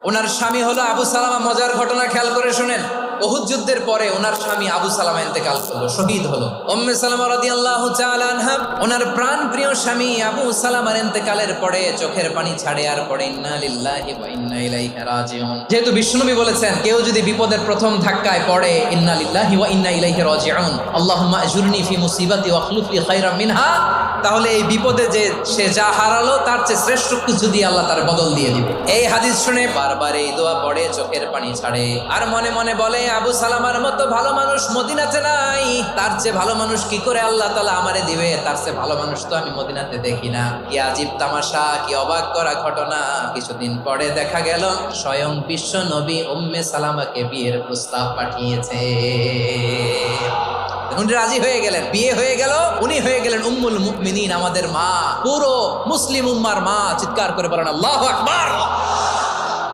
ওনার স্বামী হলো আবু সালামা। মজার ঘটনা খেয়াল করে শুনেন। উহুদ যুদ্ধের পরে ওনার স্বামী আবু সালামা ইন্তেকাল করলো, শহীদ হলো। উম্মে সালামা রাদিয়াল্লাহু তাআলা আনহা ওনার প্রাণ প্রিয় স্বামী আবু সালামার ইন্তেকালের পরে চোখের পানি ছাড়ে আর পড়ে ইন্না লিল্লাহি ওয়া ইন্না ইলাইহি রাজিউন। যেহেতু বিশ্বনবী বলেছেন কেউ যদি বিপদের প্রথম ধাক্কায় পড়ে ইন্না লিল্লাহি ওয়া ইন্না ইলাইহি রাজিউন, আল্লাহুম্মা আজুরনি ফি মুসিবাতি ওয়া আখলুফ লি খায়রাম মিনহা, তাহলে এই বিপদে যে সে যা হারালো তার চেয়ে শ্রেষ্ঠ কিছু দিয়ে আল্লাহ তার বদল দিয়ে দিবে। এই হাদিস শুনে বারবার এই দোয়া পড়ে, চোখের পানি ছাড়ে আর মনে মনে বলে আবু সালামার মতো ভালো মানুষ মদিনাতে নাই, তার চেয়ে ভালো মানুষ কি করে আল্লাহ তাআলা আমারে দিবে, তার চেয়ে ভালো মানুষ তো আমি মদিনাতে দেখি না। কি আজীব তামাশা, কি অবাক করা ঘটনা। কিছুদিন পরে দেখা গেল স্বয়ং বিশ্ব নবী উম্মে সালামাকে বিয়ের প্রস্তাব পাঠিয়েছে। উনি রাজি হয়ে গেলেন, বিয়ে হয়ে গেল, উনি হয়ে গেলেন উম্মুল মুমিনিন, আমাদের মা, পুরো মুসলিম উম্মার মা। চিৎকার করে বলেন আল্লাহু আকবার।